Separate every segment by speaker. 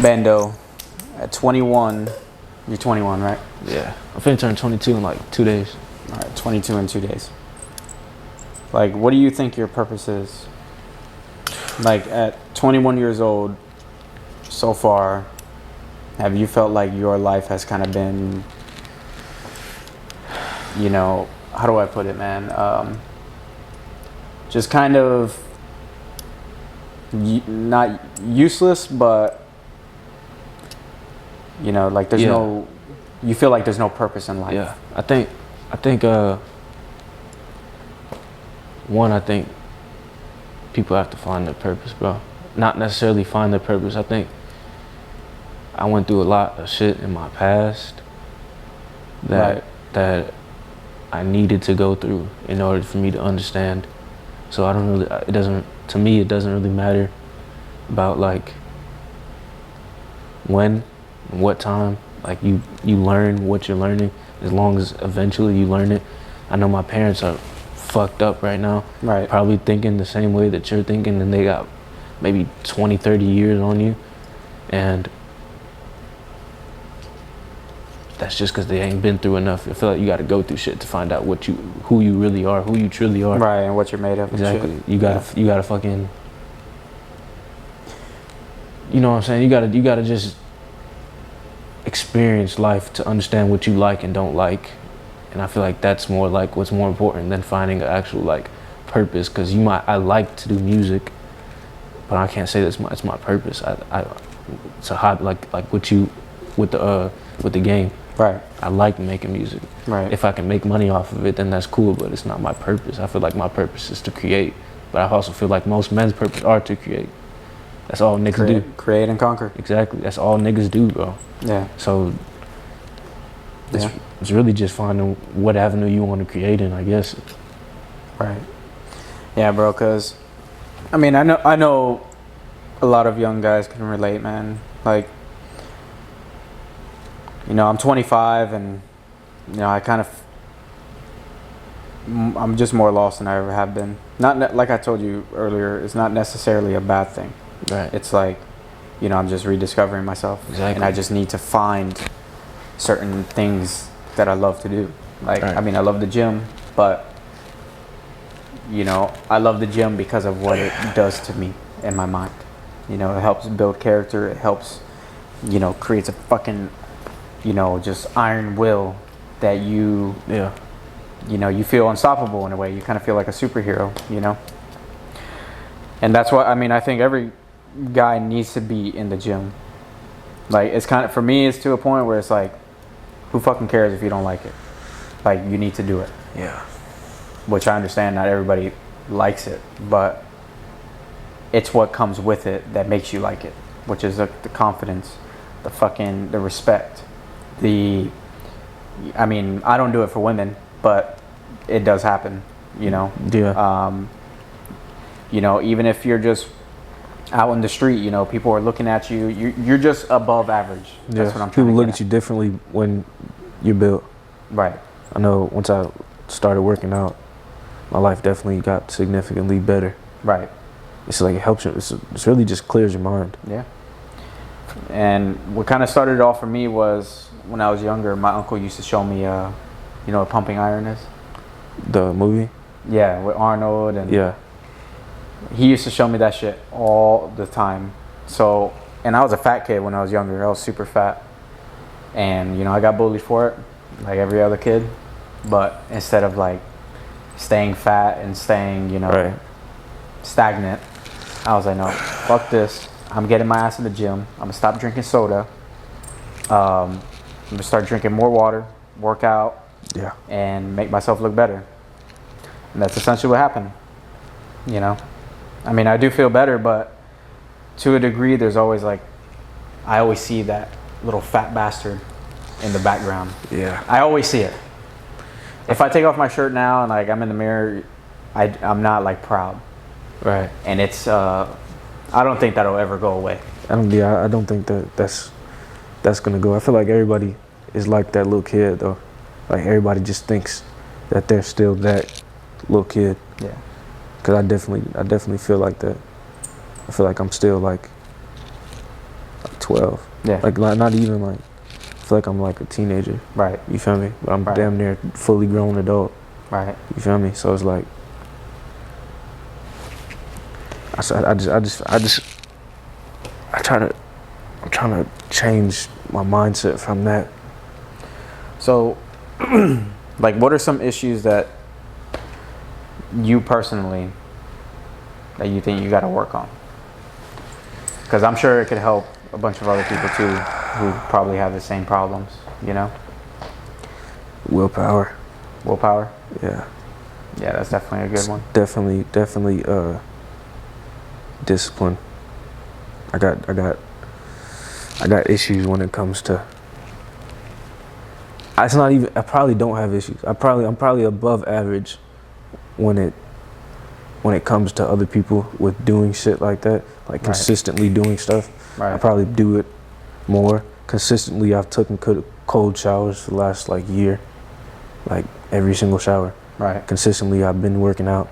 Speaker 1: Bando, at 21, you're 21, right?
Speaker 2: Yeah. I'm finna turn 22 in like 2 days.
Speaker 1: All right, 22 in 2 days. Like, what do you think your purpose is? Like, at 21 years old, so far, have you felt like your life has kind of been, you know, how do I put it, man? Just kind of not useless, but, you know, like there's no, you feel like there's no purpose in life.
Speaker 2: Yeah. I think one, I think people have to find their purpose, bro. Not necessarily find their purpose. I think I went through a lot of shit in my past that I needed to go through in order for me to understand. So it doesn't really matter about like when and what time. Like you learn what you're learning as long as eventually you learn it. I know my parents are fucked up right now.
Speaker 1: Right.
Speaker 2: Probably thinking the same way that you're thinking, and they got maybe 20, 30 years on you. And that's just because they ain't been through enough. I feel like you got to go through shit to find out who you really are, who you truly are.
Speaker 1: Right, and what you're made of.
Speaker 2: Exactly.
Speaker 1: And shit.
Speaker 2: You gotta fucking, you know what I'm saying? You gotta just experience life to understand what you like and don't like. And I feel like that's more like what's more important than finding an actual like purpose. Because I like to do music, but I can't say that's it's my purpose. It's a hobby, like with the game.
Speaker 1: Right.
Speaker 2: I like making music.
Speaker 1: Right.
Speaker 2: If I can make money off of it, then that's cool, but it's not my purpose. I feel like my purpose is to create, but I also feel like most men's purpose are to create. That's all niggas do.
Speaker 1: Create and conquer.
Speaker 2: Exactly. That's all niggas do, bro.
Speaker 1: Yeah.
Speaker 2: So it's really just finding what avenue you want to create in, I guess.
Speaker 1: Right. Yeah, bro, because, I mean, I know a lot of young guys can relate, man. Like, you know, I'm 25 and, you know, I'm just more lost than I ever have been. Not like I told you earlier, it's not necessarily a bad thing.
Speaker 2: Right.
Speaker 1: It's like, you know, I'm just rediscovering myself.
Speaker 2: Exactly.
Speaker 1: And I just need to find certain things that I love to do. Like,
Speaker 2: right.
Speaker 1: I mean, I love the gym, but, you know, I love the gym because of what it does to me in my mind. You know, it helps build character. It helps, you know, creates a fucking, you know, just iron will that you know, you feel unstoppable in a way. You kind of feel like a superhero, you know? And that's why, I mean, I think every guy needs to be in the gym. Like, it's kind of, for me, it's to a point where it's like, who fucking cares if you don't like it? Like, you need to do it.
Speaker 2: Yeah.
Speaker 1: Which I understand not everybody likes it, but it's what comes with it that makes you like it, which is the confidence, the respect, I mean, I don't do it for women, but it does happen, you know?
Speaker 2: Yeah.
Speaker 1: You know, even if you're just out in the street, you know, people are looking at you, you're just above average. That's what I'm trying to
Speaker 2: People look
Speaker 1: get
Speaker 2: at you differently when you're built.
Speaker 1: Right.
Speaker 2: I know once I started working out, my life definitely got significantly better.
Speaker 1: Right.
Speaker 2: It's like it helps you. It's really just clears your mind.
Speaker 1: Yeah. And what kind of started it off for me was when I was younger, my uncle used to show me, you know what pumping iron is?
Speaker 2: The movie?
Speaker 1: Yeah, with Arnold and
Speaker 2: yeah.
Speaker 1: He used to show me that shit all the time. So, and I was a fat kid when I was younger. I was super fat. And, you know, I got bullied for it, like every other kid. But instead of like staying fat and staying, you know, stagnant, I was like, no, fuck this. I'm getting my ass in the gym. I'm gonna stop drinking soda. I'm gonna start drinking more water, work out, and make myself look better. And that's essentially what happened, you know? I mean, I do feel better, but to a degree, there's always like, I always see that little fat bastard in the background.
Speaker 2: Yeah.
Speaker 1: I always see it. If I take off my shirt now and like I'm in the mirror, I'm not like proud.
Speaker 2: Right.
Speaker 1: And it's, I don't think that'll ever go away.
Speaker 2: I don't think that's gonna go. I feel like everybody is like that little kid though. Like everybody just thinks that they're still that little kid.
Speaker 1: Yeah.
Speaker 2: Cause I definitely feel like that. I feel like I'm still like 12.
Speaker 1: Yeah.
Speaker 2: Like not even like, I feel like I'm like a teenager.
Speaker 1: Right.
Speaker 2: You feel me? But I'm
Speaker 1: Right.
Speaker 2: damn near fully grown adult.
Speaker 1: Right.
Speaker 2: You feel me? So it's like, I'm trying to change my mindset from that.
Speaker 1: So, like, what are some issues that you personally that you think you got to work on? Because I'm sure it could help a bunch of other people too who probably have the same problems, you know?
Speaker 2: Willpower.
Speaker 1: Willpower?
Speaker 2: Yeah.
Speaker 1: Yeah, that's definitely a good one.
Speaker 2: Definitely discipline. I got issues when it comes to, it's not even, I probably don't have issues. I'm probably above average when it comes to other people with doing shit like that, like consistently doing stuff.
Speaker 1: Right.
Speaker 2: I probably do it more consistently. I've taken cold showers for the last like year, like every single shower.
Speaker 1: Right.
Speaker 2: Consistently, I've been working out.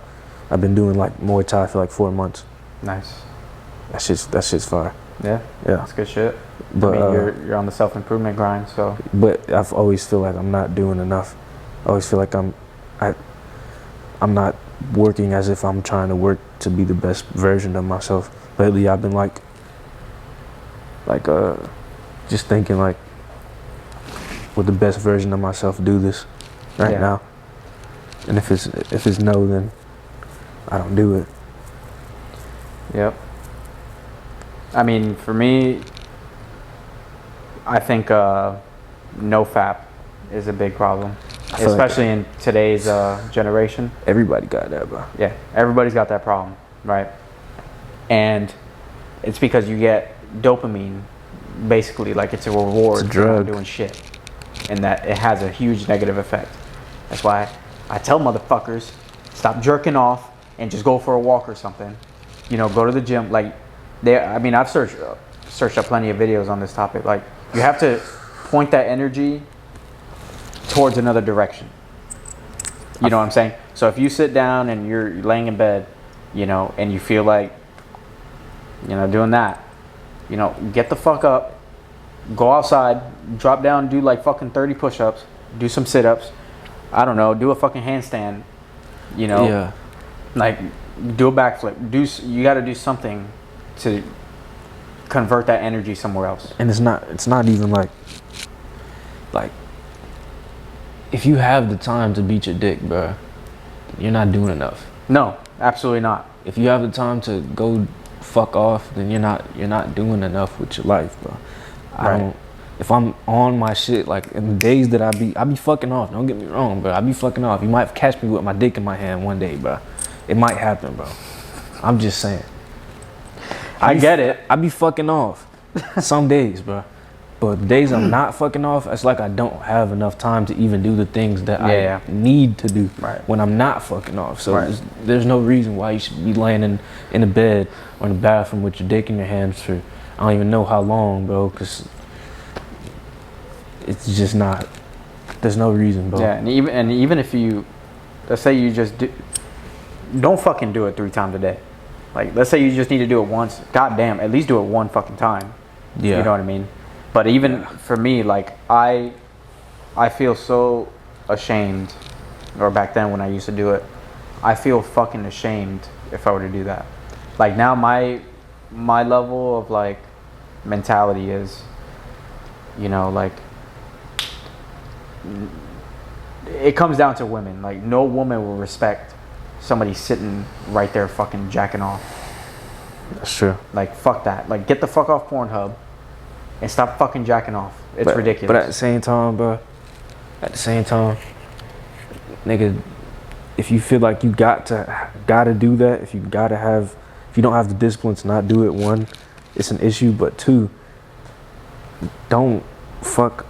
Speaker 2: I've been doing like Muay Thai for like 4 months.
Speaker 1: Nice.
Speaker 2: That shit's fire.
Speaker 1: Yeah.
Speaker 2: Yeah.
Speaker 1: That's good shit.
Speaker 2: But
Speaker 1: I mean, you're on the self-improvement grind, so.
Speaker 2: But I've always feel like I'm not doing enough. I always feel like I'm not working as if I'm trying to work to be the best version of myself. Lately, I've been like just thinking like, would the best version of myself do this right now? And if it's no, then I don't do it.
Speaker 1: Yep. I mean, for me, I think NoFap is a big problem, especially in today's generation.
Speaker 2: Everybody got that, bro.
Speaker 1: Yeah, everybody's got that problem, right? And it's because you get dopamine, basically, like it's a reward
Speaker 2: It's a drug.
Speaker 1: for doing shit, and that it has a huge negative effect. That's why I tell motherfuckers, stop jerking off and just go for a walk or something. You know, go to the gym. Like, I've searched up plenty of videos on this topic. Like, you have to point that energy towards another direction. You know what I'm saying? So if you sit down and you're laying in bed, you know, and you feel like, you know, doing that, you know, get the fuck up, go outside, drop down, do like fucking 30 push-ups, do some sit-ups, I don't know, do a fucking handstand, you know,
Speaker 2: Yeah.
Speaker 1: like do a backflip, you got to do something to convert that energy somewhere else.
Speaker 2: And it's not even like if you have the time to beat your dick, bro, you're not doing enough.
Speaker 1: No, absolutely not.
Speaker 2: If you have the time to go fuck off, then you're not doing enough with your life, bro. If I'm on my shit, like in the days that I be fucking off, don't get me wrong, bro. I be fucking off. You might catch me with my dick in my hand one day, bro. It might happen, bro. I'm just saying.
Speaker 1: I get it.
Speaker 2: I be fucking off some days, bro. But the days I'm not fucking off, it's like I don't have enough time to even do the things that I need to do when I'm not fucking off. So there's no reason why you should be laying in a bed or in the bathroom with your dick in your hands for I don't even know how long, bro, because it's just not. There's no reason, bro.
Speaker 1: Yeah, and even if you, let's say you just don't fucking do it 3 times a day. Like, let's say you just need to do it once. God damn, at least do it one fucking time.
Speaker 2: Yeah.
Speaker 1: You know what I mean? But even for me, like, I feel so ashamed, or back then when I used to do it, I feel fucking ashamed if I were to do that. Like, now my level of, like, mentality is, you know, like, it comes down to women. Like, no woman will respect somebody sitting right there fucking jacking off.
Speaker 2: That's true.
Speaker 1: Like, fuck that. Like, get the fuck off Pornhub and stop fucking jacking off. It's ridiculous.
Speaker 2: But at the same time, bro, nigga, if you feel like you gotta do that, if you don't have the discipline to not do it, 1, it's an issue, but 2, don't fuck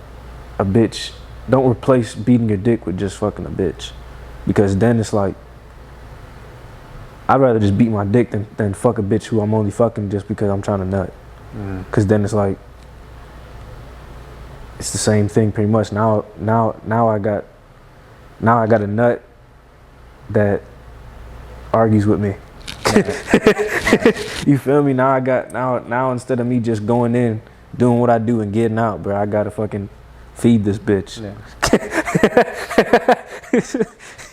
Speaker 2: a bitch. Don't replace beating your dick with just fucking a bitch, because then it's like, I'd rather just beat my dick than fuck a bitch who I'm only fucking just because I'm trying to nut. Because then it's like, it's the same thing pretty much. Now I got a nut that argues with me. You feel me? Now instead of me just going in doing what I do and getting out, bro. I gotta fucking feed this bitch.
Speaker 1: Yeah.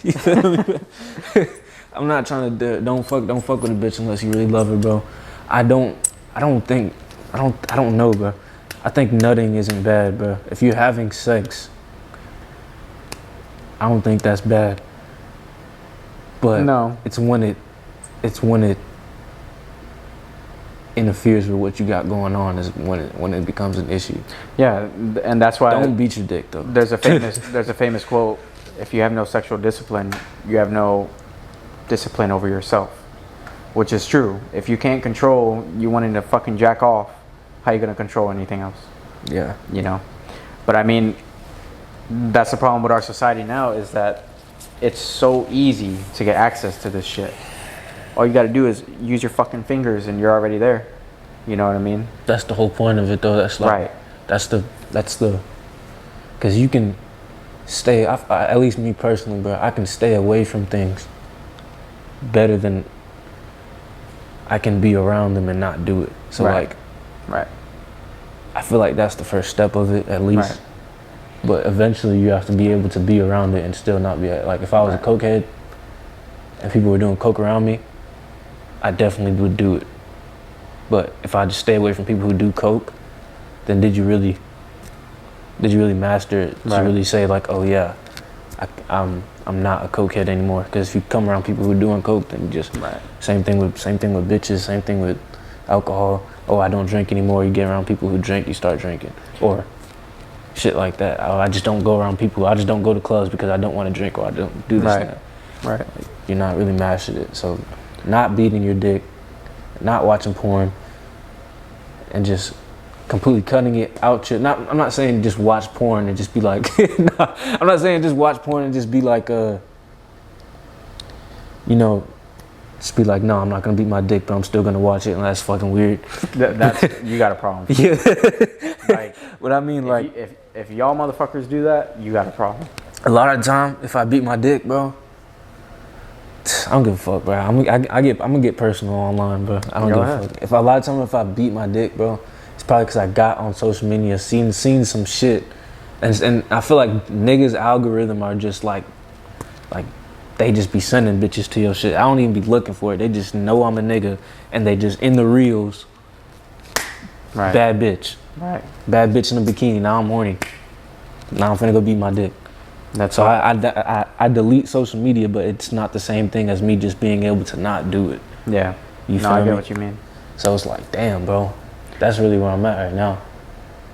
Speaker 2: You feel me? I'm not trying to don't fuck with a bitch unless you really love her, bro. I don't know, bro. I think nutting isn't bad, bro. If you're having sex, I don't think that's bad. But
Speaker 1: No.
Speaker 2: it's when it interferes with what you got going on is when it becomes an issue.
Speaker 1: Yeah, and that's why
Speaker 2: Don't beat your dick though.
Speaker 1: there's a famous quote: "If you have no sexual discipline, you have no discipline over yourself," which is true. If you can't control you wanting to fucking jack off, how you gonna control anything else?
Speaker 2: Yeah.
Speaker 1: You know. But I mean, that's the problem with our society now, is that it's so easy to get access to this shit. All you got to do is use your fucking fingers and you're already there. You know what I mean?
Speaker 2: That's the whole point of it though. That's like,
Speaker 1: Right.
Speaker 2: That's the because you can stay, at least me personally, bro, I can stay away from things better than I can be around them and not do it. So
Speaker 1: Right.
Speaker 2: like,
Speaker 1: Right.
Speaker 2: I feel like that's the first step of it, at least.
Speaker 1: Right.
Speaker 2: But eventually you have to be able to be around it and still not be like, if I was a cokehead and people were doing coke around me, I definitely would do it. But if I just stay away from people who do coke, then did you really master it? Did you really say like, oh yeah, I'm not a cokehead anymore? Because if you come around people who are doing coke, then you just same thing with bitches, same thing with alcohol. Oh, I don't drink anymore. You get around people who drink, you start drinking, or shit like that. Oh, I just don't go around people. I just don't go to clubs because I don't want to drink, or I don't do this. And that.
Speaker 1: Right.
Speaker 2: Like, you're not really mastered it. So, not beating your dick, not watching porn, and just completely cutting it out. I'm not saying just watch porn and just be like. I'm not saying just watch porn and just be like, just be like, no, I'm not gonna beat my dick, but I'm still gonna watch it, and that's fucking weird.
Speaker 1: That's you got a problem.
Speaker 2: Yeah.
Speaker 1: Like,
Speaker 2: what I mean, like,
Speaker 1: if y'all motherfuckers do that, you got a problem.
Speaker 2: a lot of the time, if I beat my dick, bro, I don't give a fuck, bro. I'm gonna get personal online, bro. I don't give a fuck. If a lot of time, if I beat my dick, bro, it's probably because I got on social media, seen some shit, and I feel like niggas' algorithm are just like they just be sending bitches to your shit. I don't even be looking for it. They just know I'm a nigga, and they just in the reels.
Speaker 1: Right.
Speaker 2: Bad bitch.
Speaker 1: Right.
Speaker 2: Bad bitch in a bikini. Now I'm horny. Now I'm finna go beat my dick.
Speaker 1: That's
Speaker 2: So
Speaker 1: all.
Speaker 2: I delete social media, but it's not the same thing as me just being able to not do it.
Speaker 1: Yeah.
Speaker 2: You feel
Speaker 1: I
Speaker 2: me?
Speaker 1: get what you mean.
Speaker 2: So it's like, damn, bro, that's really where I'm at right now.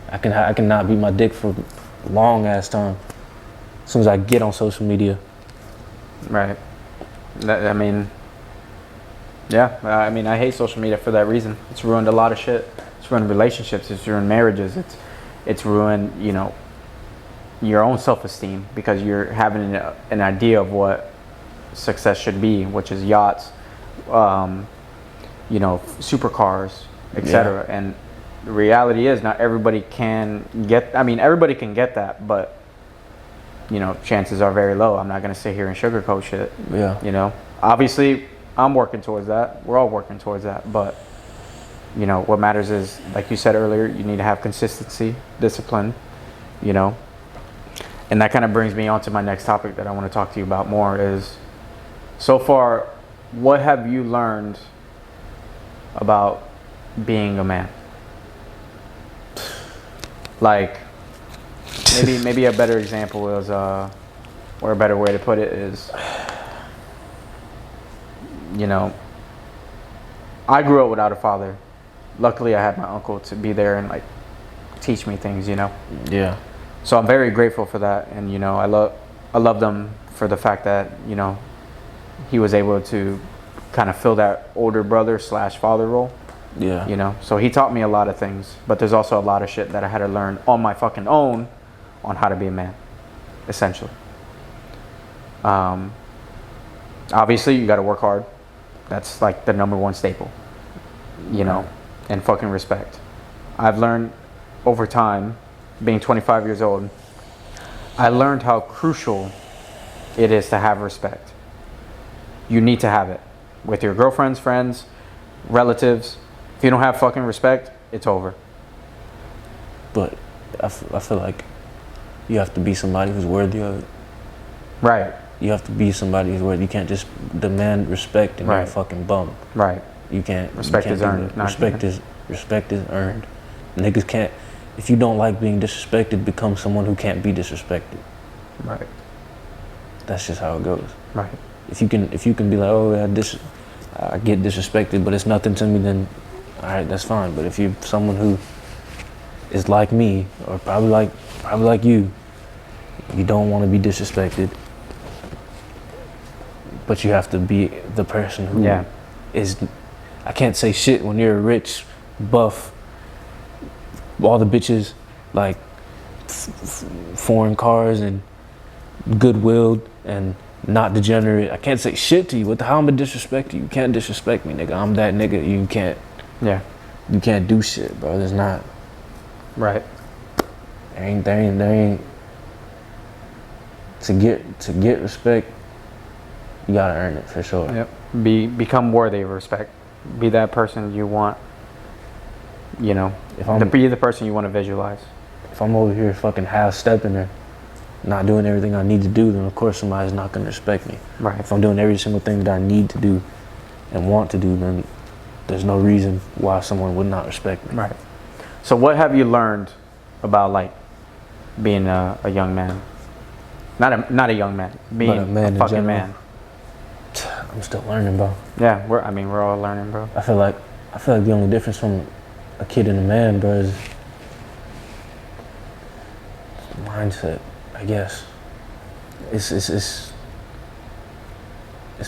Speaker 2: I can not beat my dick for a long ass time. As soon as I get on social media.
Speaker 1: Right. I mean, yeah. I mean, I hate social media for that reason. It's ruined a lot of shit. It's ruined relationships. It's ruined marriages. It's ruined, your own self-esteem, because you're having an idea of what success should be, which is yachts, supercars, etc.
Speaker 2: Yeah.
Speaker 1: And the reality is, not everybody can get. I mean, everybody can get that, but chances are very low. I'm not gonna sit here and sugarcoat shit.
Speaker 2: Yeah.
Speaker 1: Obviously, I'm working towards that. We're all working towards that, but what matters is, like you said earlier, you need to have consistency, discipline, and that kind of brings me on to my next topic that I want to talk to you about more is, so far, what have you learned about being a man? Like, maybe a better example is, or a better way to put it is, I grew up without a father. Luckily, I had my uncle to be there and teach me things,
Speaker 2: Yeah.
Speaker 1: So I'm very grateful for that, and I love them for the fact that he was able to kind of fill that older brother / father role.
Speaker 2: Yeah.
Speaker 1: So he taught me a lot of things, but there's also a lot of shit that I had to learn on my fucking own on how to be a man, essentially. Obviously, you got to work hard. That's like the number one staple, and fucking respect. I've learned over time, being 25 years old, I learned how crucial it is to have respect. You need to have it with your girlfriends, friends, relatives. If you don't have fucking respect, it's over.
Speaker 2: but I feel like you have to be somebody who's worthy of it.
Speaker 1: Right.
Speaker 2: You have to be somebody who's worthy. You can't just demand respect and you're a
Speaker 1: Right.
Speaker 2: fucking bum.
Speaker 1: Right.
Speaker 2: You can't.
Speaker 1: Respect
Speaker 2: you can't
Speaker 1: is
Speaker 2: do
Speaker 1: earned,
Speaker 2: that.
Speaker 1: not
Speaker 2: Respect is earned. Niggas can't. If you don't like being disrespected, become someone who can't be disrespected.
Speaker 1: Right.
Speaker 2: That's just how it goes.
Speaker 1: Right.
Speaker 2: If you can be like, oh, I get disrespected, but it's nothing to me, then all right, that's fine. But if you're someone who is like me, or probably like you don't want to be disrespected, but you have to be the person who is. I can't say shit when you're a rich, buff, all the bitches like foreign cars and goodwill and not degenerate. I can't say shit to you. What the hell am I disrespect you? You can't disrespect me, nigga. I'm that nigga. You can't do shit, bro. There's not.
Speaker 1: Right.
Speaker 2: There ain't to get respect, you gotta earn it for sure.
Speaker 1: Yep. Become worthy of respect. Be that person you want. You know, be the person you want to visualize.
Speaker 2: If I'm over here fucking half stepping or not doing everything I need to do, then of course somebody's not gonna respect me.
Speaker 1: Right.
Speaker 2: If I'm doing every single thing that I need to do and want to do, then there's no reason why someone would not respect me.
Speaker 1: Right. So what have you learned about like being a young man? Not a young man, being a fucking man.
Speaker 2: I'm still learning, bro.
Speaker 1: Yeah, we're all learning, bro.
Speaker 2: I feel like the only difference from a kid and a man, bro, is mindset, I guess. It's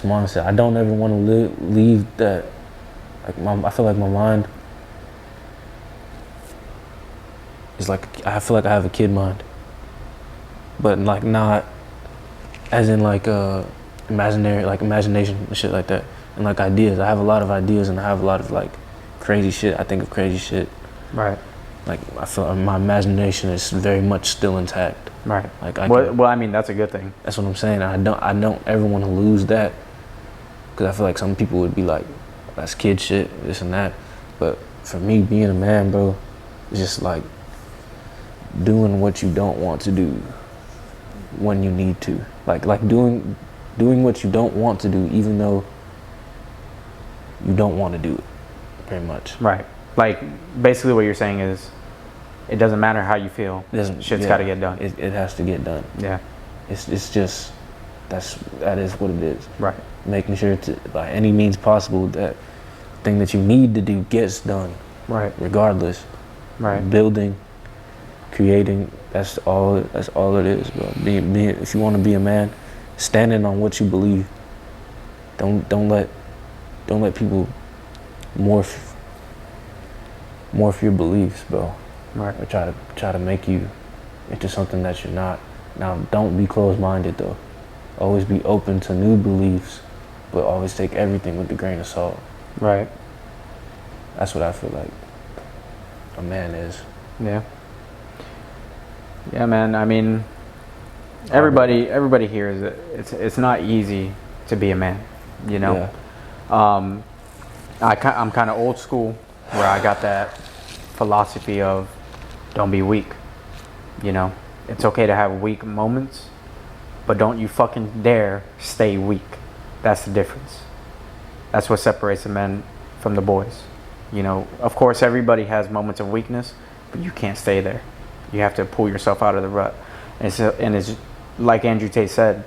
Speaker 2: mindset. I don't ever want to leave that. I feel like my mind is like, I feel like I have a kid mind, but like not as in like imagination and shit like that, and like ideas. I have a lot of ideas and I have a lot of like crazy shit. I think of crazy shit.
Speaker 1: Right.
Speaker 2: Like I feel like my imagination is very much still intact.
Speaker 1: Right.
Speaker 2: Like
Speaker 1: well, I mean that's a good thing.
Speaker 2: That's what I'm saying. I don't ever want to lose that, because I feel like some people would be like, that's kid shit, this and that. But for me, being a man, bro, is just like doing what you don't want to do when you need to. Like doing what you don't want to do, even though you don't want to do it, pretty much.
Speaker 1: Right. Like basically what you're saying is, it doesn't matter how you feel. Shit's got to get done.
Speaker 2: It has to get done.
Speaker 1: Yeah.
Speaker 2: It's just that is what it is.
Speaker 1: Right.
Speaker 2: Making sure to, by any means possible, that thing that you need to do gets done.
Speaker 1: Right.
Speaker 2: Regardless.
Speaker 1: Right.
Speaker 2: Building, creating. That's all it is, bro. Being if you want to be a man, standing on what you believe. Don't let people morph your beliefs, bro.
Speaker 1: Right.
Speaker 2: Or try to make you into something that you're not. Now, don't be closed-minded though. Always be open to new beliefs, but always take everything with a grain of salt.
Speaker 1: Right.
Speaker 2: That's what I feel like a man is.
Speaker 1: Yeah. Yeah, man. I mean, everybody here is it's not easy to be a man, you know.
Speaker 2: Yeah.
Speaker 1: I'm kind of old school, where I got that philosophy of don't be weak. You know, it's okay to have weak moments, but don't you fucking dare stay weak. That's the difference. That's what separates the men from the boys. You know, of course, everybody has moments of weakness, but you can't stay there. You have to pull yourself out of the rut. And it's like Andrew Tate said,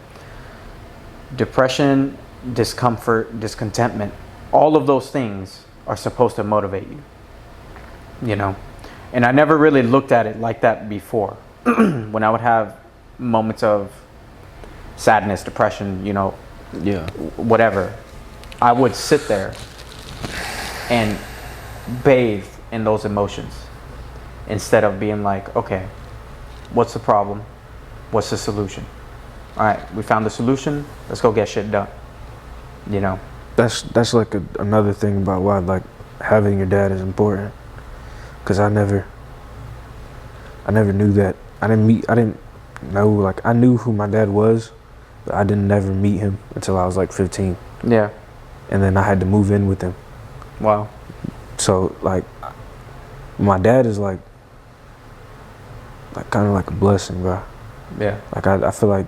Speaker 1: depression, discomfort, discontentment, all of those things are supposed to motivate you. You know, and I never really looked at it like that before. When I would have moments of sadness, depression, you know, whatever, I would sit there and bathe in those emotions instead of being like, okay, what's the problem? What's the solution? All right, we found the solution. Let's go get shit done. You know,
Speaker 2: that's like another thing about why like having your dad is important. Cause I never knew that. I didn't know, like, I knew who my dad was, but I didn't never meet him until I was like 15.
Speaker 1: Yeah.
Speaker 2: And then I had to move in with him.
Speaker 1: Wow.
Speaker 2: So like, my dad is like like kind of like a blessing, bro.
Speaker 1: Yeah.
Speaker 2: Like I feel like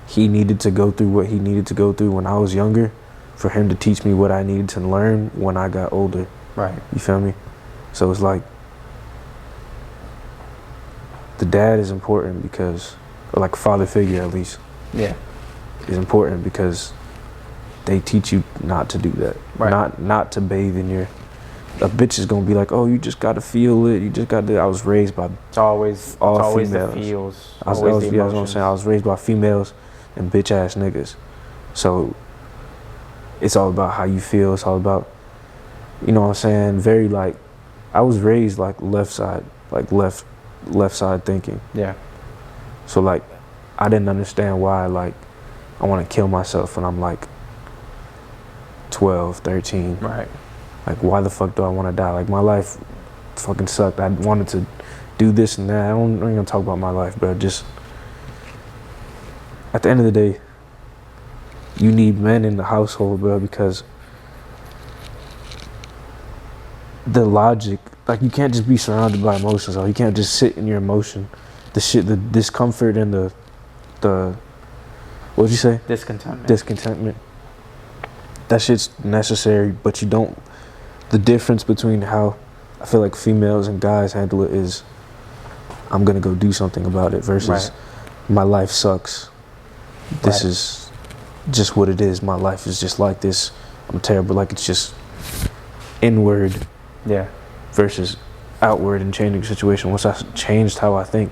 Speaker 2: he needed to go through what he needed to go through when I was younger, for him to teach me what I needed to learn when I got older.
Speaker 1: Right.
Speaker 2: You feel me? So it's like the dad is important because, or like father figure at least,
Speaker 1: Yeah.
Speaker 2: is important because they teach you not to do that.
Speaker 1: Right.
Speaker 2: Not to bathe in your. A bitch is gonna be like, oh, you just gotta feel it. You just gotta. I was raised by
Speaker 1: It's always
Speaker 2: females.
Speaker 1: the feels.
Speaker 2: I was,
Speaker 1: Always the
Speaker 2: yeah, that's what I'm
Speaker 1: emotions.
Speaker 2: saying. I was raised by females and bitch ass niggas. So it's all about how you feel. It's all about, you know what I'm saying? Very like, I was raised like left side side thinking.
Speaker 1: Yeah.
Speaker 2: So like, I didn't understand why like I want to kill myself when I'm like 12, 13.
Speaker 1: Right.
Speaker 2: Like, why the fuck do I want to die? Like, my life fucking sucked. I wanted to do this and that. I ain't gonna talk about my life, but just at the end of the day, you need men in the household, bro, because the logic, like, you can't just be surrounded by emotions, or you can't just sit in your emotion. The discomfort and the what'd you say?
Speaker 1: Discontentment.
Speaker 2: Discontentment. That shit's necessary, but you don't. The difference between how I feel like females and guys handle it is, I'm gonna go do something about it, versus
Speaker 1: Right.
Speaker 2: my life sucks. This
Speaker 1: Right.
Speaker 2: is just what it is. My life is just like this. I'm terrible. Like, it's just inward
Speaker 1: Yeah.
Speaker 2: versus outward and changing the situation. Once I changed how I think,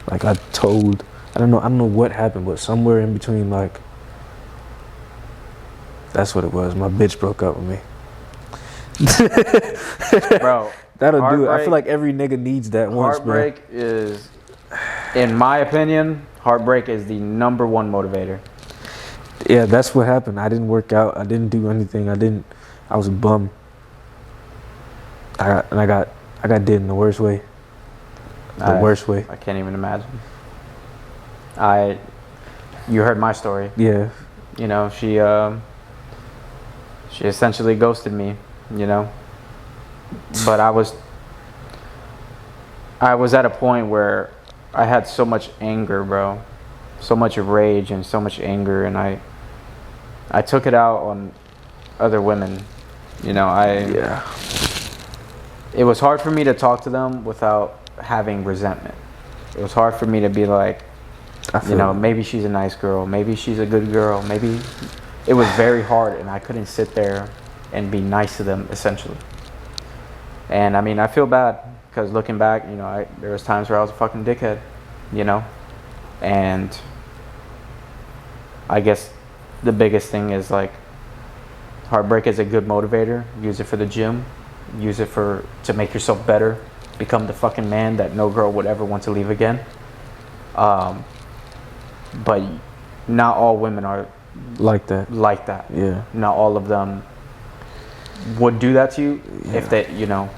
Speaker 2: like I don't know what happened, but somewhere in between, like, that's what it was. My bitch broke up with me.
Speaker 1: Bro.
Speaker 2: That'll do it. I
Speaker 1: Heartbreak-
Speaker 2: feel like every nigga needs that once, bro.
Speaker 1: Heartbreak is, in my opinion, heartbreak is the number one motivator.
Speaker 2: Yeah, that's what happened. I didn't work out. I didn't do anything. I was a bum. I got did in the worst way. The worst way.
Speaker 1: I can't even imagine. You heard my story.
Speaker 2: Yeah.
Speaker 1: You know, she essentially ghosted me, you know. But I was at a point where I had so much anger, bro. So much rage and so much anger, and I took it out on other women. You know,
Speaker 2: Yeah.
Speaker 1: it was hard for me to talk to them without having resentment. It was hard for me to be like, you know, maybe she's a nice girl, maybe she's a good girl, maybe. It was very hard, and I couldn't sit there and be nice to them, essentially. And I mean, I feel bad because looking back, you know, there was times where I was a fucking dickhead, you know. And I guess the biggest thing is like, heartbreak is a good motivator. Use it for the gym. Use it to make yourself better. Become the fucking man that no girl would ever want to leave again. But not all women are
Speaker 2: Like that.
Speaker 1: like that.
Speaker 2: Yeah.
Speaker 1: Not all of them would do that to you if they, you know.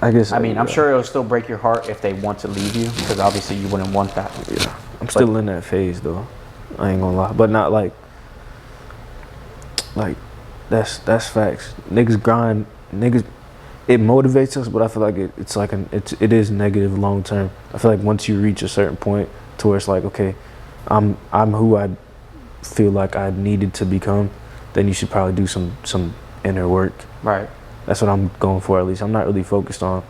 Speaker 2: I guess.
Speaker 1: I mean, I'm sure it'll still break your heart if they want to leave you, because obviously you wouldn't want that.
Speaker 2: Yeah. I'm still in that phase though. I ain't gonna lie, but not like that's facts. Niggas grind. Niggas. It motivates us, but I feel like it is negative long term. I feel like once you reach a certain point to where it's like, okay, I'm who I feel like I needed to become, then you should probably do some inner work.
Speaker 1: Right.
Speaker 2: That's what I'm going for, at least. I'm not really focused on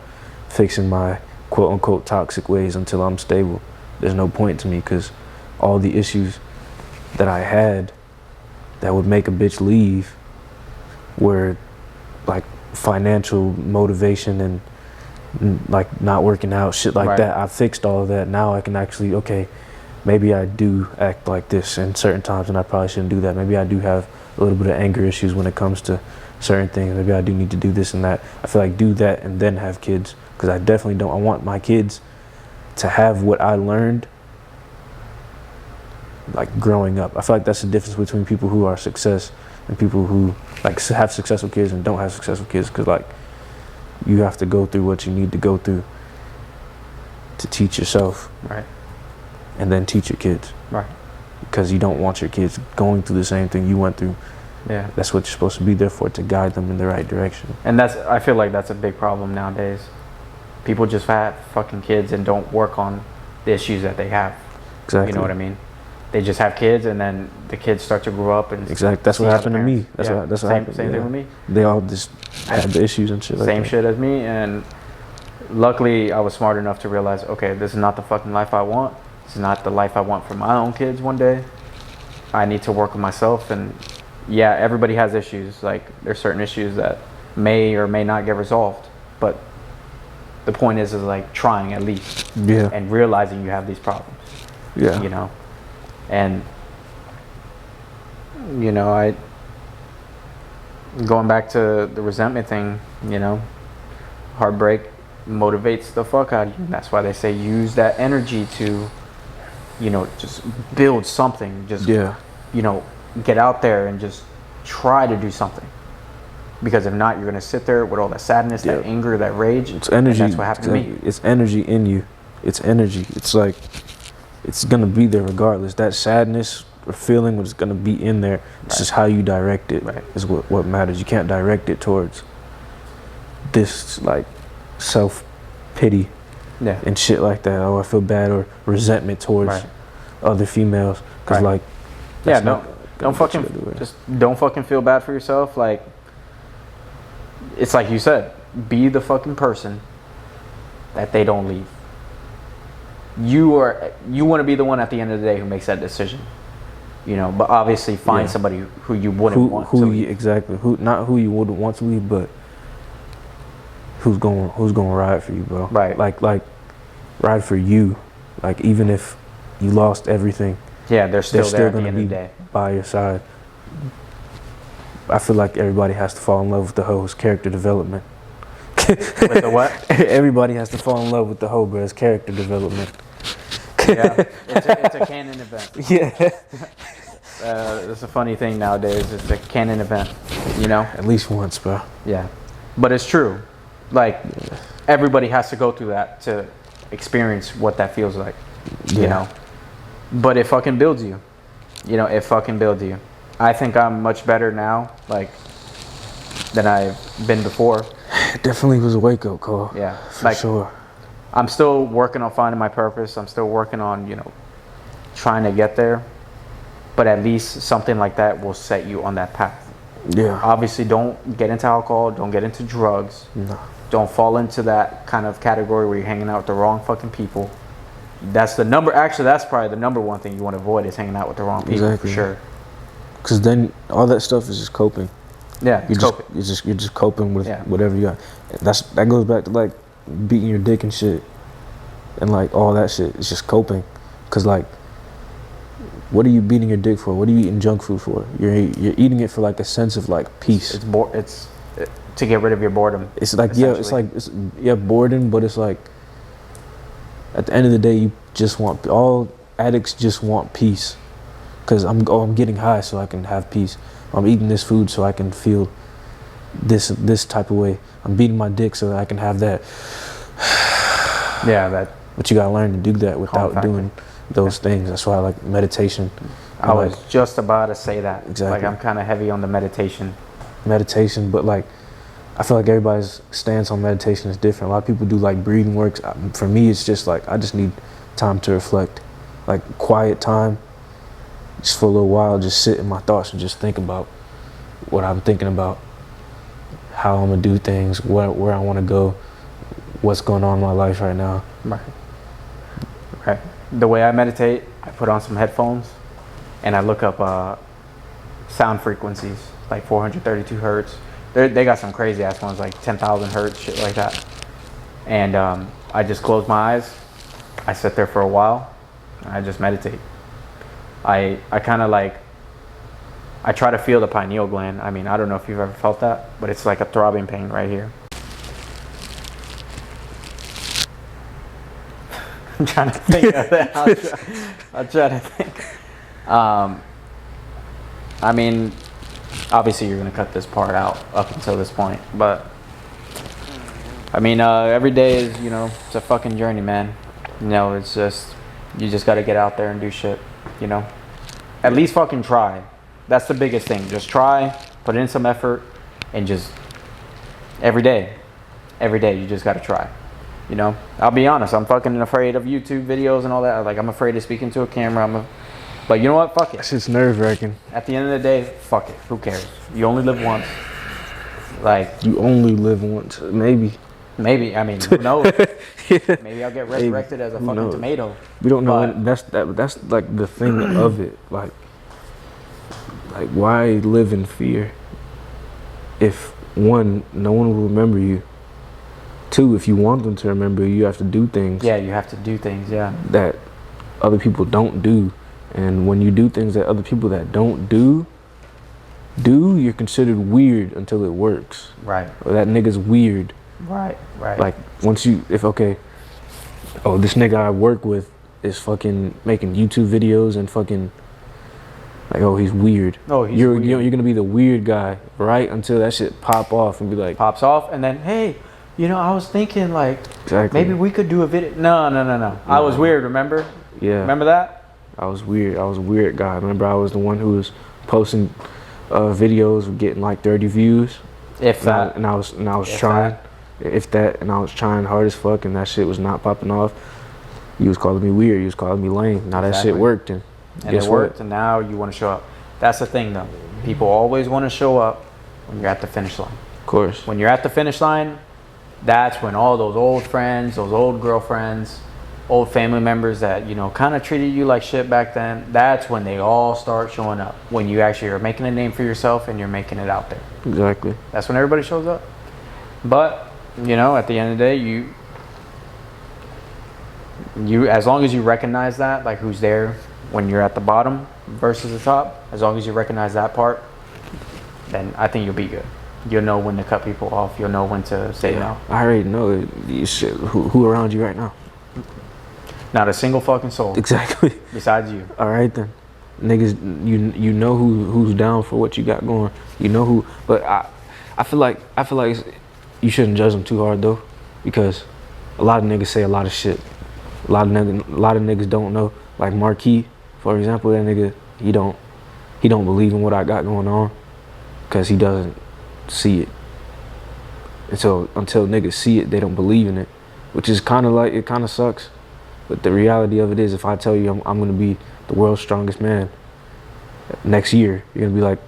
Speaker 2: fixing my quote unquote toxic ways until I'm stable. There's no point to me, because all the issues that I had that would make a bitch leave were like financial motivation and like not working out, shit like
Speaker 1: Right.
Speaker 2: that. I fixed all of that. Now I can actually, okay, maybe I do act like this in certain times and I probably shouldn't do that. Maybe I do have a little bit of anger issues when it comes to certain things. Maybe I do need to do this and that. I feel like do that and then have kids, because I definitely don't. I want my kids to have what I learned like growing up. I feel like that's the difference between people who are success and people who like have successful kids and don't have successful kids, because like you have to go through what you need to go through to teach yourself,
Speaker 1: Right.
Speaker 2: and then teach your kids,
Speaker 1: Right.
Speaker 2: because you don't want your kids going through the same thing you went through.
Speaker 1: Yeah.
Speaker 2: That's what you're supposed to be there for, to guide them in the right direction.
Speaker 1: And I feel like that's a big problem nowadays. People just have fucking kids and don't work on the issues that they have.
Speaker 2: Exactly.
Speaker 1: You know what I mean? They just have kids, and then the kids start to grow up and
Speaker 2: Exactly. That's
Speaker 1: see
Speaker 2: what
Speaker 1: how
Speaker 2: happened
Speaker 1: the
Speaker 2: to me.
Speaker 1: parents-
Speaker 2: That's
Speaker 1: yeah,
Speaker 2: what
Speaker 1: same,
Speaker 2: happened.
Speaker 1: Same
Speaker 2: yeah.
Speaker 1: thing with me.
Speaker 2: They all just had the issues and shit like
Speaker 1: Same
Speaker 2: that.
Speaker 1: shit as me, and luckily I was smart enough to realize, okay, this is not the fucking life I want. This is not the life I want for my own kids one day. I need to work on myself, and yeah, everybody has issues. Like, there's certain issues that may or may not get resolved, but the point is like trying at least,
Speaker 2: Yeah.
Speaker 1: and realizing you have these problems.
Speaker 2: Yeah.
Speaker 1: You know, and you know, I going back to the resentment thing. You know, heartbreak motivates the fuck out of you. That's why they say use that energy to, you know, just build something. Just
Speaker 2: Yeah.
Speaker 1: you know, get out there and just try to do something. Because if not, you're gonna sit there with all that sadness, that
Speaker 2: Yeah.
Speaker 1: anger, that rage.
Speaker 2: It's energy.
Speaker 1: And that's what happened to me.
Speaker 2: It's energy in you. It's energy. It's like it's gonna be there regardless. That sadness or feeling was gonna be in there. It's just how you direct it is what matters. You can't direct it towards this like self pity
Speaker 1: Yeah.
Speaker 2: and shit like that. Oh, I feel bad, or resentment towards other females. Cause like
Speaker 1: Yeah,
Speaker 2: that's not
Speaker 1: don't
Speaker 2: gonna get you
Speaker 1: fucking
Speaker 2: anywhere.
Speaker 1: just don't fucking feel bad for yourself. Like, it's like you said, be the fucking person that they don't leave. You want to be the one at the end of the day who makes that decision. You know, but obviously find
Speaker 2: Yeah.
Speaker 1: somebody who you wouldn't want to
Speaker 2: you,
Speaker 1: leave.
Speaker 2: exactly who not who you wouldn't want to leave, but who's going to ride for you, bro.
Speaker 1: Right.
Speaker 2: Like ride for you. Like, even if you lost everything,
Speaker 1: Yeah, they're still there at the
Speaker 2: gonna
Speaker 1: end of
Speaker 2: be
Speaker 1: the day.
Speaker 2: by your side. I feel like everybody has to fall in love with the hoe's character development.
Speaker 1: With the what?
Speaker 2: Everybody has to fall in love with the hoe, bro. It's character development.
Speaker 1: Yeah, it's a canon event.
Speaker 2: Yeah.
Speaker 1: It's a funny thing nowadays. It's a canon event, you know?
Speaker 2: At least once, bro.
Speaker 1: Yeah. But it's true. Like, everybody has to go through that to experience what that feels like, you know? But it fucking builds you. You know, it fucking builds you. I think I'm much better now, like, than I've been before.
Speaker 2: It definitely was a wake-up call.
Speaker 1: Yeah.
Speaker 2: For
Speaker 1: Like,
Speaker 2: sure.
Speaker 1: I'm still working on finding my purpose. I'm still working on, you know, trying to get there. But at least something like that will set you on that path.
Speaker 2: Yeah.
Speaker 1: Obviously, don't get into alcohol. Don't get into drugs.
Speaker 2: No.
Speaker 1: Don't fall into that kind of category where you're hanging out with the wrong fucking people. That's the number. Actually, that's probably the number one thing you want to avoid is hanging out with the wrong people.
Speaker 2: Exactly.
Speaker 1: For sure.
Speaker 2: Because then all that stuff is just coping.
Speaker 1: Yeah, it's coping.
Speaker 2: You're just coping with
Speaker 1: Yeah.
Speaker 2: whatever you got. That goes back to like beating your dick and shit, and like all that shit. It's just coping. Cause like, what are you beating your dick for? What are you eating junk food for? You're eating it for like a sense of like peace.
Speaker 1: It's to get rid of your boredom.
Speaker 2: It's like
Speaker 1: essentially.
Speaker 2: it's boredom, but it's like at the end of the day, you just want all addicts just want peace. Cause I'm getting high so I can have peace. I'm eating this food so I can feel this type of way. I'm beating my dick so that I can have that.
Speaker 1: Yeah, that.
Speaker 2: But you gotta learn to do that without
Speaker 1: factor.
Speaker 2: doing those things. That's why I like meditation.
Speaker 1: I was just about to say that.
Speaker 2: Exactly.
Speaker 1: Like, I'm kind of heavy on the meditation.
Speaker 2: But like, I feel like everybody's stance on meditation is different. A lot of people do like breathing works. For me, it's just like I just need time to reflect, like quiet time, just for a little while, just sit in my thoughts and just think about what I'm thinking about, how I'm gonna do things, where I want to go, what's going on in my life right now.
Speaker 1: Right. Right. The way I meditate, I put on some headphones and I look up sound frequencies, like 432 hertz. They got some crazy ass ones, like 10,000 hertz, shit like that. And I just close my eyes. I sit there for a while. And I just meditate. I kind of like, I try to feel the pineal gland. I mean, I don't know if you've ever felt that, but it's like a throbbing pain right here. I'm trying to think of that. I'll try to think. I mean, obviously you're gonna cut this part out up until this point, but I mean, every day is, you know, it's a fucking journey, man. You know, it's just, you just gotta get out there and do shit, you know? At least fucking try. That's the biggest thing. Just try, put in some effort, and just, every day you just gotta try. You know, I'll be honest. I'm fucking afraid of YouTube videos and all that. Like, I'm afraid of speaking to a camera. But you know what? Fuck
Speaker 2: That
Speaker 1: it.
Speaker 2: shit's nerve wracking.
Speaker 1: At the end of the day, fuck it. Who cares? You only live once. Like,
Speaker 2: You only live once, maybe.
Speaker 1: maybe. I mean, who knows?
Speaker 2: Yeah.
Speaker 1: Maybe I'll get resurrected as a
Speaker 2: Who
Speaker 1: fucking
Speaker 2: knows?
Speaker 1: tomato.
Speaker 2: We don't know.
Speaker 1: But-
Speaker 2: That's like the thing of it. Like why live in fear? If one, no one will remember you. Two, if you want them to remember you, you have to do things
Speaker 1: Yeah, you have to do things. Yeah.
Speaker 2: that other people don't do. And when you do things that other people that don't do, you're considered weird until it works.
Speaker 1: Right.
Speaker 2: Or that nigga's weird.
Speaker 1: Right. Right.
Speaker 2: Like once you, if okay, oh, this nigga I work with is fucking making YouTube videos and fucking like, oh, he's weird.
Speaker 1: Oh, he's
Speaker 2: you're
Speaker 1: weird.
Speaker 2: you're gonna be the weird guy, right? Until that shit pop off and be like,
Speaker 1: Pops off, and then hey, you know, I was thinking like
Speaker 2: exactly.
Speaker 1: maybe we could do a video. No. I was weird. Remember?
Speaker 2: Yeah.
Speaker 1: Remember that?
Speaker 2: I was weird. I was a weird guy. Remember, I was the one who was posting videos of getting like 30 views.
Speaker 1: If that.
Speaker 2: And I was
Speaker 1: If
Speaker 2: trying, if that, and I was trying hard as fuck, and that shit was not popping off. You was calling me weird. You was calling me lame. Now that shit
Speaker 1: Exactly.
Speaker 2: worked, and
Speaker 1: And
Speaker 2: guess
Speaker 1: it worked, and now you want to show up. That's the thing, though. People always want to show up when you're at the finish line.
Speaker 2: Of course.
Speaker 1: When you're at the finish line, that's when all those old friends, those old girlfriends, old family members that, you know, kind of treated you like shit back then, that's when they all start showing up. When you actually are making a name for yourself and you're making it out there.
Speaker 2: Exactly.
Speaker 1: That's when everybody shows up. But, you know, at the end of the day, you as long as you recognize that, like who's there when you're at the bottom versus the top, as long as you recognize that part, then I think you'll be good. You'll know when to cut people off. You'll know when to say no.
Speaker 2: I already know it. You shit. Who around you right now?
Speaker 1: Not a single fucking soul
Speaker 2: Exactly.
Speaker 1: besides you.
Speaker 2: All right then, niggas. You know who's down for what you got going. You know who. But I feel like you shouldn't judge them too hard though, because a lot of niggas say a lot of shit. A lot of niggas don't know. Like Marquis, for example, that nigga he don't believe in what I got going on, because he doesn't see it. And so until niggas see it, they don't believe in it, which is kind of like, it kind of sucks. But the reality of it is, if I tell you I'm gonna be the world's strongest man next year, you're gonna be like,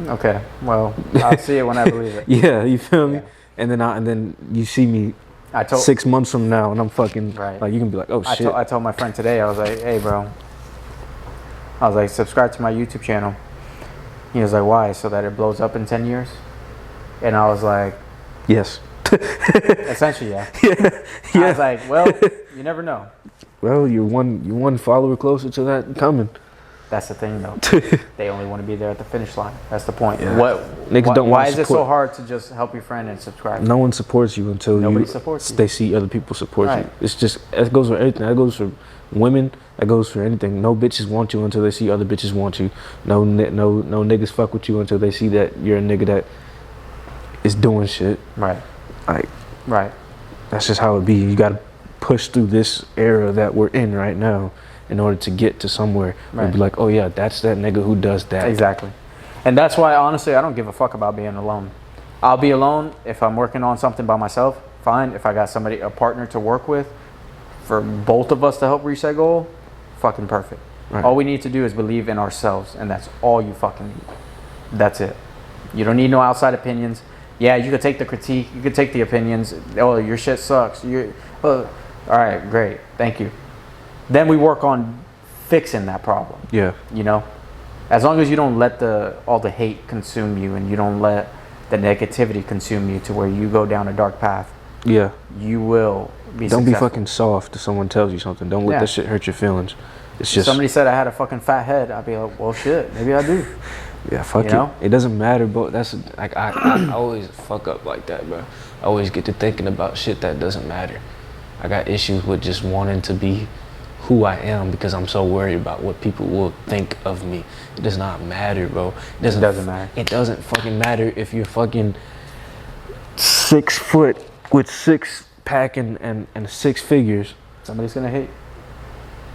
Speaker 1: Okay, well, I'll see it when I believe it.
Speaker 2: yeah, you feel me?
Speaker 1: Yeah.
Speaker 2: And then you see me
Speaker 1: I told
Speaker 2: 6 months from now, and I'm fucking
Speaker 1: Right.
Speaker 2: like, you can be like, oh shit.
Speaker 1: I told my friend today, I was like, hey, bro. I was like, subscribe to my YouTube channel. He was like, why? So that it blows up in 10 years? And I was like,
Speaker 2: Yes.
Speaker 1: essentially, yeah. I was like, well, you never know.
Speaker 2: Well, you're one follower closer to that coming.
Speaker 1: That's the thing, though. They only want to be there at the finish line. That's the point.
Speaker 2: Yeah.
Speaker 1: Why
Speaker 2: don't wanna
Speaker 1: is it so
Speaker 2: support-
Speaker 1: hard to just help your friend and subscribe?
Speaker 2: No one supports you until
Speaker 1: Nobody supports you.
Speaker 2: they see other people support
Speaker 1: Right.
Speaker 2: you. It's just, that goes for everything. That goes for women. That goes for anything. No bitches want you until they see other bitches want you. No niggas fuck with you until they see that you're a nigga that is doing shit.
Speaker 1: Right.
Speaker 2: Like,
Speaker 1: Right.
Speaker 2: that's just how it be. You gotta push through this era that we're in right now in order to get to somewhere.
Speaker 1: Right.
Speaker 2: We'd be like, oh yeah, that's that nigga who does that.
Speaker 1: Exactly. And that's why, honestly, I don't give a fuck about being alone. I'll be alone if I'm working on something by myself. Fine. If I got somebody, a partner to work with, for both of us to help reach that goal, fucking perfect.
Speaker 2: Right.
Speaker 1: All we need to do is believe in ourselves, and that's all you fucking need. That's it. You don't need no outside opinions. Yeah, you could take the critique, you could take the opinions. Oh, your shit sucks. All right, great, thank you. Then we work on fixing that problem.
Speaker 2: Yeah.
Speaker 1: You know, as long as you don't let all the hate consume you, and you don't let the negativity consume you to where you go down a dark path,
Speaker 2: Yeah.
Speaker 1: you will be
Speaker 2: Don't be
Speaker 1: successful.
Speaker 2: fucking soft if someone tells you something. Don't let
Speaker 1: Yeah.
Speaker 2: that shit hurt your feelings. It's
Speaker 1: If
Speaker 2: just,
Speaker 1: somebody said I had a fucking fat head, I'd be like, well, shit, maybe I do.
Speaker 2: yeah, fuck
Speaker 1: you
Speaker 2: it.
Speaker 1: know?
Speaker 2: It doesn't matter, but that's like, I always fuck up like that, bro. I always get to thinking about shit that doesn't matter. I got issues with just wanting to be who I am because I'm so worried about what people will think of me. It does not matter, bro. It
Speaker 1: doesn't matter.
Speaker 2: It doesn't fucking matter if you're fucking 6 foot with 6-pack and 6 figures.
Speaker 1: Somebody's gonna hate.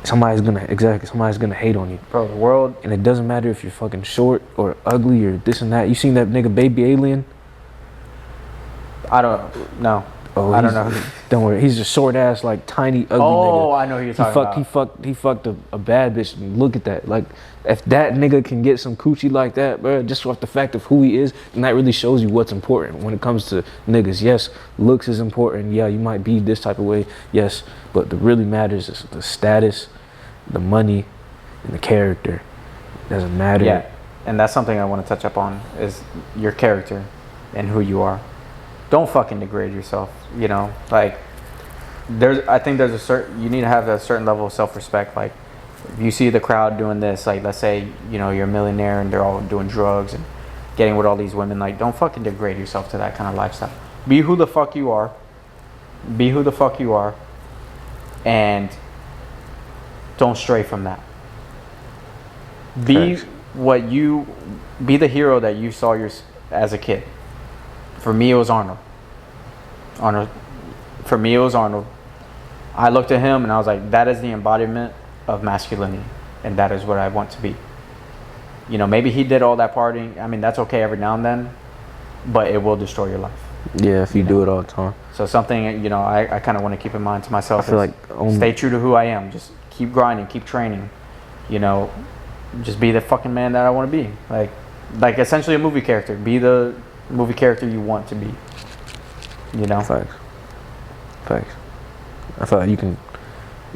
Speaker 2: Somebody's gonna hate on you.
Speaker 1: Bro, the world,
Speaker 2: And it doesn't matter if you're fucking short or ugly or this and that. You seen that nigga Baby Alien?
Speaker 1: I don't know.
Speaker 2: Oh,
Speaker 1: I don't know.
Speaker 2: Don't worry. He's a short ass, like tiny, ugly
Speaker 1: Oh,
Speaker 2: nigga.
Speaker 1: I know who you're talking about.
Speaker 2: He fucked a bad bitch. And look at that. Like, if that nigga can get some coochie like that, bro, just off the fact of who he is, then that really shows you what's important when it comes to niggas. Yes, looks is important. Yeah, you might be this type of way. Yes, but what really matters is the status, the money, and the character. Doesn't matter.
Speaker 1: Yeah, and that's something I want to touch up on is your character and who you are. Don't fucking degrade yourself. You know, like I think there's a certain, you need to have a certain level of self-respect. Like if you see the crowd doing this, like let's say, you know, you're a millionaire and they're all doing drugs and getting with all these women, like don't fucking degrade yourself to that kind of lifestyle. Be who the fuck you are. Be who the fuck you are. And don't stray from that. Be be the hero that you saw as a kid. For me, it was Arnold. For me, it was Arnold. I looked at him and I was like, that is the embodiment of masculinity. And that is what I want to be. You know, maybe he did all that partying. I mean, that's okay every now and then. But it will destroy your life.
Speaker 2: Yeah, if you do it all the time.
Speaker 1: So something, you know, I kind of want to keep in mind to myself.
Speaker 2: I feel like
Speaker 1: stay true to who I am. Just keep grinding, keep training. You know, just be the fucking man that I want to be. Like essentially a movie character. Be the movie character you want to be. You know?
Speaker 2: Facts. I feel like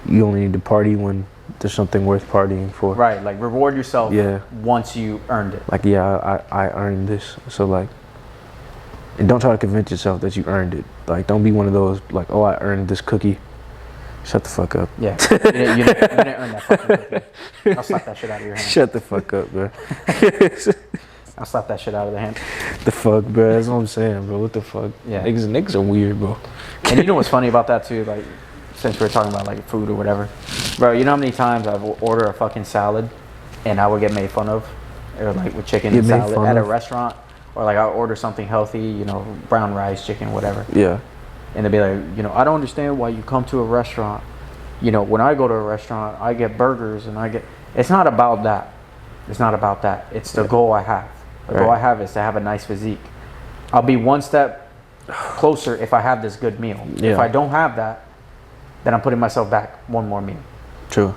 Speaker 2: you only need to party when there's something worth partying for.
Speaker 1: Right, like reward yourself
Speaker 2: Yeah.
Speaker 1: once you earned it.
Speaker 2: Like, yeah, I earned this. So like, and don't try to convince yourself that you earned it. Like, don't be one of those like, oh, I earned this cookie. Shut the fuck up.
Speaker 1: Yeah, you didn't earn that fucking cookie. I'll slap that shit out of your hand.
Speaker 2: Shut the fuck up, bro.
Speaker 1: I'll slap that shit out of the hand.
Speaker 2: The fuck, bro. That's what I'm saying, bro. What the fuck?
Speaker 1: Yeah.
Speaker 2: Niggas are weird, bro.
Speaker 1: And you know what's funny about that too? Like, since we're talking about like food or whatever, bro. You know how many times I've ordered a fucking salad, and I would get made fun of, or like with chicken and salad at a restaurant, or like I'll order something healthy, you know, brown rice, chicken, whatever.
Speaker 2: Yeah.
Speaker 1: And they'd be like, you know, I don't understand why you come to a restaurant. You know, when I go to a restaurant, I get burgers and it's not about that. It's not about that. It's the goal I have. The goal I have is to have a nice physique. I'll be one step closer if I have this good meal.
Speaker 2: Yeah.
Speaker 1: If I don't have that, then I'm putting myself back one more meal.
Speaker 2: True.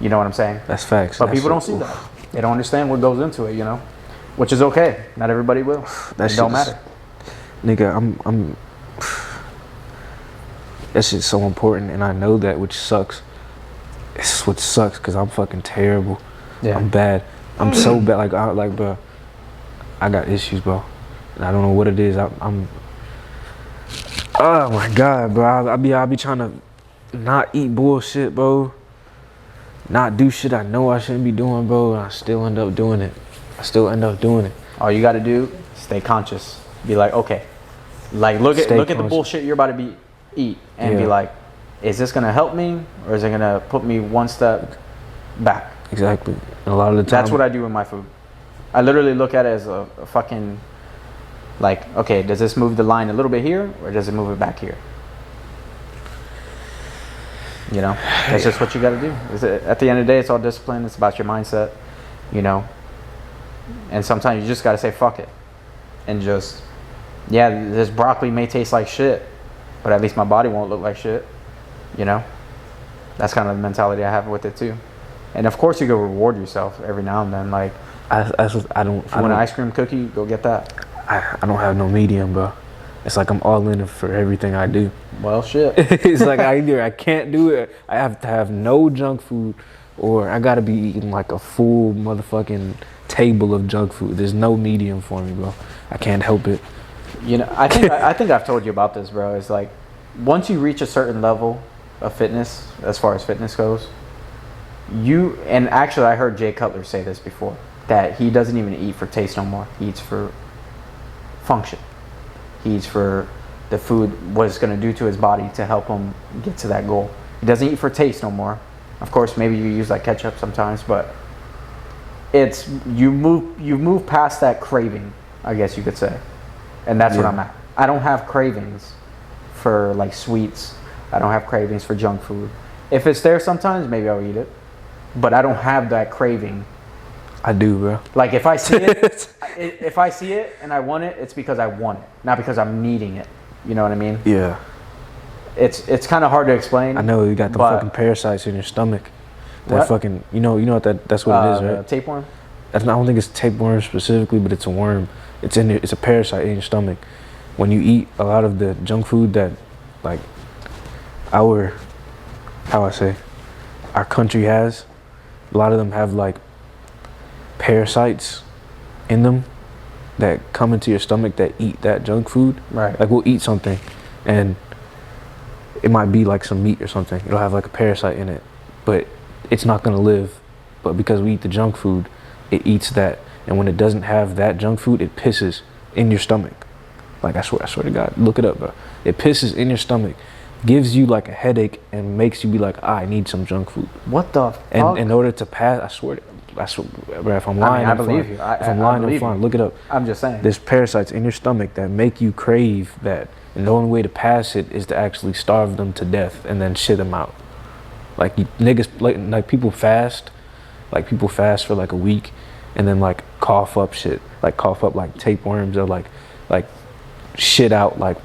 Speaker 1: You know what I'm saying?
Speaker 2: That's facts.
Speaker 1: But people don't see that. They don't understand what goes into it, you know? Which is okay. Not everybody will. It don't matter.
Speaker 2: Nigga, I'm that shit's so important, and I know that, which sucks. It's what sucks, because I'm fucking terrible.
Speaker 1: Yeah.
Speaker 2: I'm bad. I'm so bad. Like, bro, I got issues, bro. And I don't know what it is. I'm oh my God, bro. I'll be trying to not eat bullshit, bro. Not do shit I know I shouldn't be doing, bro. And I still end up doing it.
Speaker 1: All you got to do, stay conscious. Be like, okay. Like, look at the bullshit you're about to eat and be like, is this gonna help me or is it gonna put me one step back?
Speaker 2: Exactly. And a lot of the time,
Speaker 1: that's what I do with my food. I literally look at it as a fucking, like, okay, does this move the line a little bit here or does it move it back here? You know, that's just what you got to do. At the end of the day, it's all discipline. It's about your mindset, you know. And sometimes you just got to say fuck it and just, yeah, this broccoli may taste like shit, but at least my body won't look like shit, you know? That's kind of the mentality I have with it too. And of course you go reward yourself every now and then. Like,
Speaker 2: I don't.
Speaker 1: If you want an ice cream cookie, go get that.
Speaker 2: I don't have no medium, bro. It's like I'm all in for everything I do.
Speaker 1: Well, shit.
Speaker 2: It's like either I can't do it, I have to have no junk food, or I gotta be eating like a full motherfucking table of junk food. There's no medium for me, bro. I can't help it.
Speaker 1: You know, I think I've told you about this, bro. It's like once you reach a certain level of fitness, as far as fitness goes, and actually I heard Jay Cutler say this before, that he doesn't even eat for taste no more. He eats for function. He eats for the food, what it's going to do to his body to help him get to that goal. He doesn't eat for taste no more. Of course, maybe you use like ketchup sometimes, but it's you move past that craving, I guess you could say. And that's what I'm at. I don't have cravings for like sweets. I don't have cravings for junk food. If it's there sometimes, maybe I'll eat it. But I don't have that craving.
Speaker 2: I do, bro.
Speaker 1: Like if I see it, and I want it, it's because I want it, not because I'm needing it. You know what I mean?
Speaker 2: Yeah.
Speaker 1: it's kind of hard to explain.
Speaker 2: I know you got the
Speaker 1: but-
Speaker 2: fucking parasites in your stomach. That
Speaker 1: What?
Speaker 2: fucking, you know what that's what it is,
Speaker 1: the
Speaker 2: right?
Speaker 1: tapeworm.
Speaker 2: I don't think it's tapeworm specifically, but it's a worm. It's in it's a parasite in your stomach. When you eat a lot of the junk food that, like, our country has, a lot of them have like parasites in them that come into your stomach that eat that junk food.
Speaker 1: Right.
Speaker 2: Like, we'll eat something and it might be like some meat or something. It'll have like a parasite in it, but it's not gonna live. But because we eat the junk food, it eats that. And when it doesn't have that junk food, it pisses in your stomach. Like, I swear to God, look it up, bro. It pisses in your stomach, gives you like a headache, and makes you be like, I need some junk food.
Speaker 1: What the fuck?
Speaker 2: And in order to pass, I swear, bro, if I'm lying,
Speaker 1: I
Speaker 2: I'm
Speaker 1: believe
Speaker 2: fine.
Speaker 1: you.
Speaker 2: If I'm lying, I'm fine. Look it up.
Speaker 1: I'm just saying.
Speaker 2: There's parasites in your stomach that make you crave that. And the only way to pass it is to actually starve them to death and then shit them out. Like, niggas, like people fast. Like, people fast for like a week and then like cough up shit. Like, cough up like tapeworms or like shit out like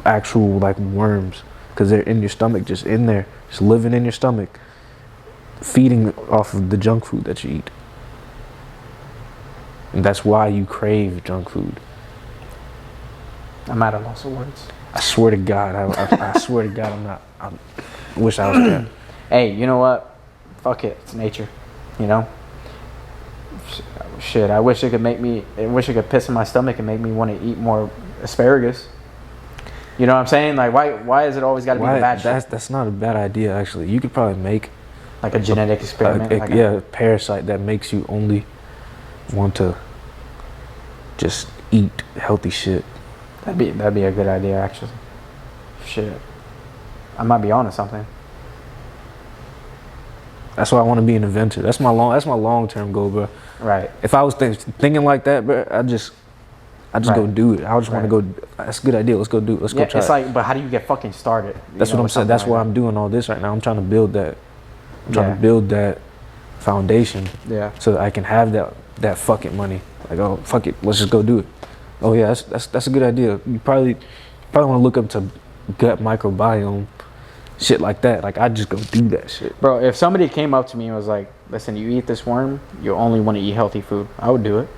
Speaker 2: actual like worms. Because they're in your stomach, just in there, just living in your stomach, feeding off of the junk food that you eat. And that's why you crave junk food.
Speaker 1: I'm at a loss of words.
Speaker 2: I swear to God, I swear to God, I wish I was that.
Speaker 1: Hey, you know what? Fuck it. It's nature. You know? Shit, I wish it could piss in my stomach and make me want to eat more asparagus. You know what I'm saying? Like, why is it always got to be the bad shit?
Speaker 2: That's not a bad idea, actually. You could probably make
Speaker 1: Like a genetic experiment?
Speaker 2: a parasite that makes you only want to just eat healthy shit.
Speaker 1: That'd be a good idea, actually. Shit. I might be onto something.
Speaker 2: That's why I want to be an inventor. That's my long-term goal, bro.
Speaker 1: Right.
Speaker 2: If I was thinking like that, bro, I just
Speaker 1: Right.
Speaker 2: go do it. I just want to go. That's a good idea. Let's go do it. Let's go try
Speaker 1: it's
Speaker 2: it.
Speaker 1: like, but how do you get fucking started?
Speaker 2: That's what I'm saying. That's why I'm doing all this right now. I'm trying to build that. I'm trying to build that foundation.
Speaker 1: Yeah.
Speaker 2: So that I can have that fucking money. Like, oh, fuck it, let's just go do it. Oh yeah, that's a good idea. You probably want to look up to gut microbiome, shit like that. Like, I just go do that shit.
Speaker 1: Bro, if somebody came up to me and was like, listen, you eat this worm, you only want to eat healthy food, I would do it.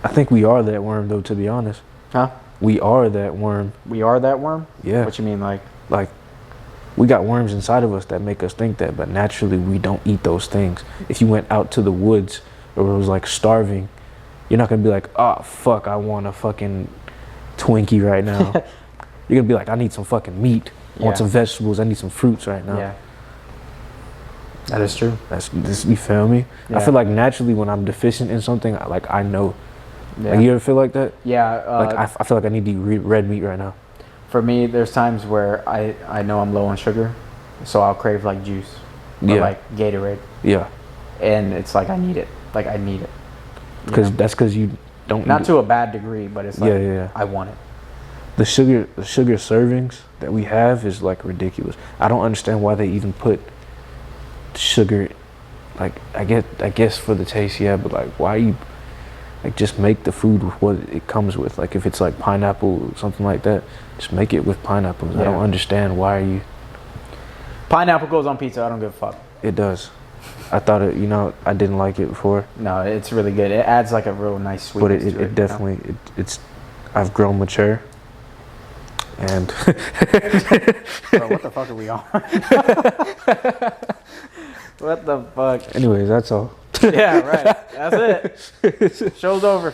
Speaker 2: I think we are that worm, though, to be honest.
Speaker 1: Huh?
Speaker 2: We are that worm.
Speaker 1: We are that worm?
Speaker 2: Yeah.
Speaker 1: What you mean, like?
Speaker 2: Like, we got worms inside of us that make us think that, but naturally we don't eat those things. If you went out to the woods or it was like starving, you're not gonna be like, oh fuck, I want a fucking Twinkie right now. You're gonna be like, I need some fucking meat. I want some vegetables. I need some fruits right now.
Speaker 1: Yeah. That is true.
Speaker 2: That's you feel me?
Speaker 1: Yeah.
Speaker 2: I feel like naturally when I'm deficient in something, I know.
Speaker 1: Yeah.
Speaker 2: Like, you ever feel like that?
Speaker 1: Yeah.
Speaker 2: Like, I feel like I need to eat red meat right now.
Speaker 1: For me, there's times where I know I'm low on sugar, so I'll crave like juice or
Speaker 2: Yeah.
Speaker 1: like Gatorade,
Speaker 2: Yeah.
Speaker 1: and it's like I need it. Like I need it.
Speaker 2: Because that's because you don't.
Speaker 1: Not
Speaker 2: eat
Speaker 1: to a bad degree, but it's like
Speaker 2: Yeah.
Speaker 1: I want it.
Speaker 2: The sugar servings that we have is like ridiculous. I don't understand why they even put sugar. Like, I guess for the taste, yeah, but like, why you like just make the food with what it comes with? Like, if it's like pineapple or something like that, just make it with pineapples. I
Speaker 1: Yeah.
Speaker 2: don't understand why you.
Speaker 1: Pineapple goes on pizza. I don't give a fuck.
Speaker 2: It does. I thought it. I didn't like it before,
Speaker 1: No, it's really good. It adds like a real nice
Speaker 2: but
Speaker 1: sweetness.
Speaker 2: it
Speaker 1: to it
Speaker 2: definitely it's. I've grown mature, and
Speaker 1: Bro, what the fuck are we on? What the fuck?
Speaker 2: anyways, that's all.
Speaker 1: Yeah, right. That's it. Show's over.